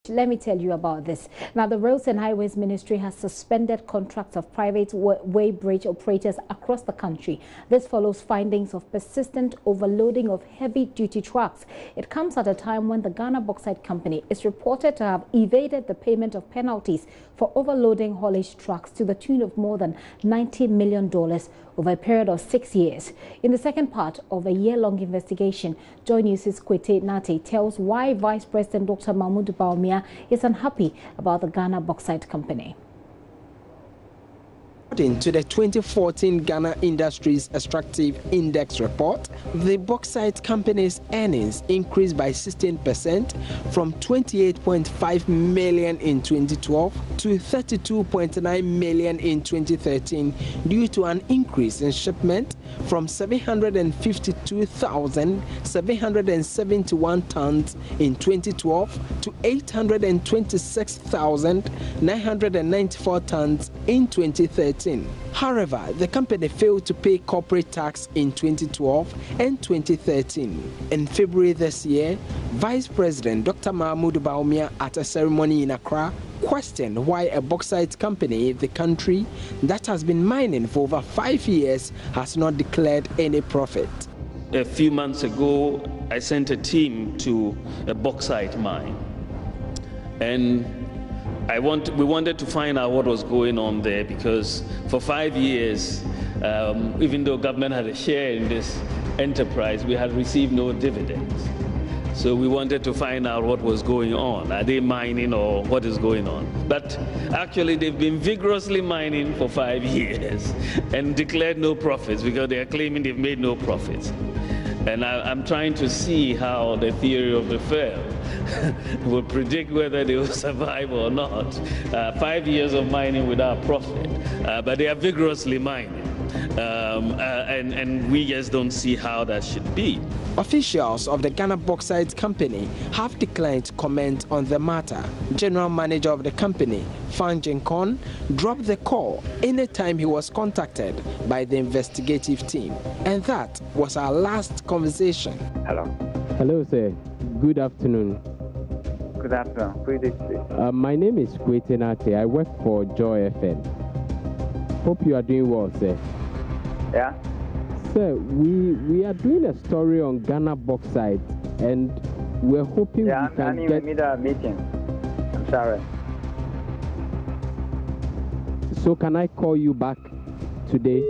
Let me tell you about this. Now, the Roads and Highways Ministry has suspended contracts of private weighbridge operators across the country. This follows findings of persistent overloading of heavy-duty trucks. It comes at a time when the Ghana Bauxite Company is reported to have evaded the payment of penalties for overloading haulage trucks to the tune of more than $90 million over a period of 6 years. In the second part of a year-long investigation, JoyNews' Kwete Nate tells why Vice President Dr. Mahmoud Bawumia is unhappy about the Ghana Bauxite Company. According to the 2014 Ghana Industries Extractive Index report, the Bauxite Company's earnings increased by 16% from 28.5 million in 2012 to 32.9 million in 2013 due to an increase in shipment from 752,771 tons in 2012 to 826,994 tons in 2013. However, the company failed to pay corporate tax in 2012 and 2013. In February this year, Vice President Dr. Mahmoud Bawumia, at a ceremony in Accra, questioned why a bauxite company in the country that has been mining for over 5 years has not declared any profit. A few months ago, I sent a team to a bauxite mine, and we wanted to find out what was going on there, because for 5 years, even though government had a share in this enterprise, we had received no dividends. So we wanted to find out what was going on. Are they mining or what is going on? But actually, they've been vigorously mining for 5 years and declared no profits because they are claiming they've made no profits. And I'm trying to see how the theory of the firm will predict whether they will survive or not. 5 years of mining without profit, but they are vigorously mining. And we just don't see how that should be. Officials of the Ghana Bauxite Company have declined to comment on the matter. General Manager of the company, Fan Jinkon, dropped the call anytime he was contacted by the investigative team. And that was our last conversation. Hello. Hello, sir. Good afternoon. Good afternoon. Who is this, please? My name is Kwete Nate. I work for Joy FM. Hope you are doing well, sir. Yeah? Sir, we are doing a story on Ghana Bauxite, and we're hoping we can I'm in the middle of a meeting. I'm sorry. So can I call you back today?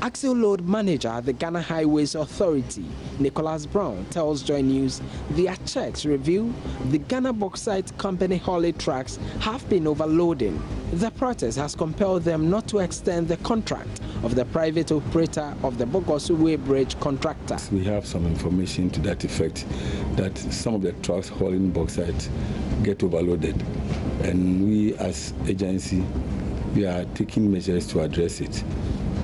Axle Load Manager at the Ghana Highways Authority, Nicholas Brown, tells JoyNews their checks reveal the Ghana Bauxite Company haulage trucks have been overloading. The protest has compelled them not to extend the contract of the private operator of the Bogosu Weighbridge contractor. We have some information to that effect that some of the trucks hauling bauxite get overloaded, and we as agency, we are taking measures to address it.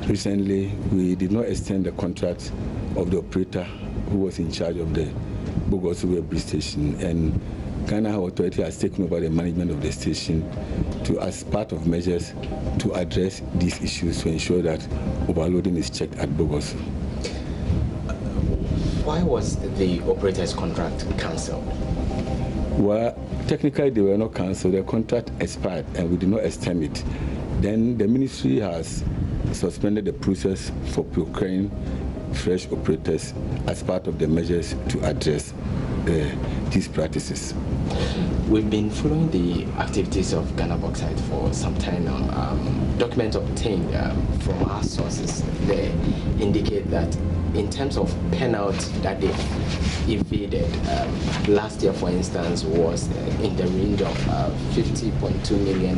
Recently, we did not extend the contract of the operator who was in charge of the Bogosu Weighbridge station, and Ghana Authority has taken over the management of the station as part of measures to address these issues to ensure that overloading is checked at Bogosu. Why was the operator's contract cancelled? Well, technically they were not cancelled. The contract expired and we did not extend it. Then the ministry has suspended the process for procuring fresh operators as part of the measures to address these practices. We've been following the activities of Ghana Bauxite for some time now. Documents obtained from our sources there indicate that in terms of penalty that they evaded, last year, for instance, was in the range of $50.2 million.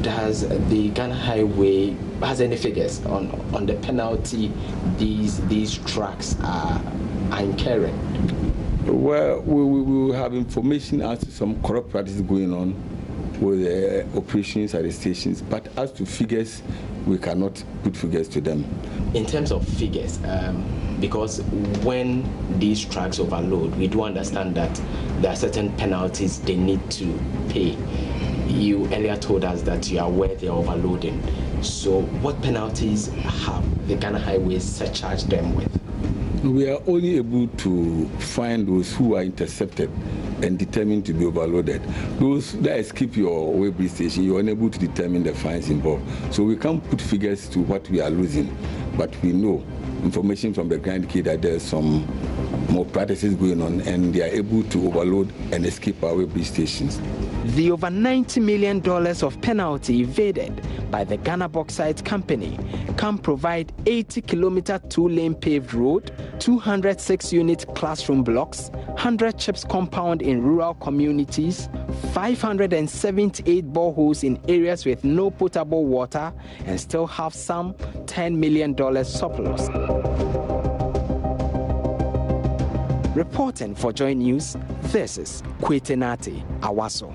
Does the Ghana Highway has any figures on the penalty these trucks are incurring? Well, we will have information as to some corrupt practices going on with operations at the stations, but as to figures, we cannot put figures to them. In terms of figures, because when these trucks overload, we do understand that there are certain penalties they need to pay. You earlier told us that you are aware they are overloading. So what penalties have the Ghana Highways surcharged them with? We are only able to find those who are intercepted and determined to be overloaded. Those that escape your weighbridge station, you are unable to determine the fines involved. So we can't put figures to what we are losing, but we know information from the ground indicate that there's some more practices going on and they are able to overload and escape our weighbridge stations. The over $90 million of penalty evaded by the Ghana Bauxite Company can provide 80-kilometer two-lane paved road, 206-unit classroom blocks, 100 chips compound in rural communities, 578 boreholes in areas with no potable water, and still have some $10 million surplus. Reporting for JoyNews, this is Kwetenate Awaso.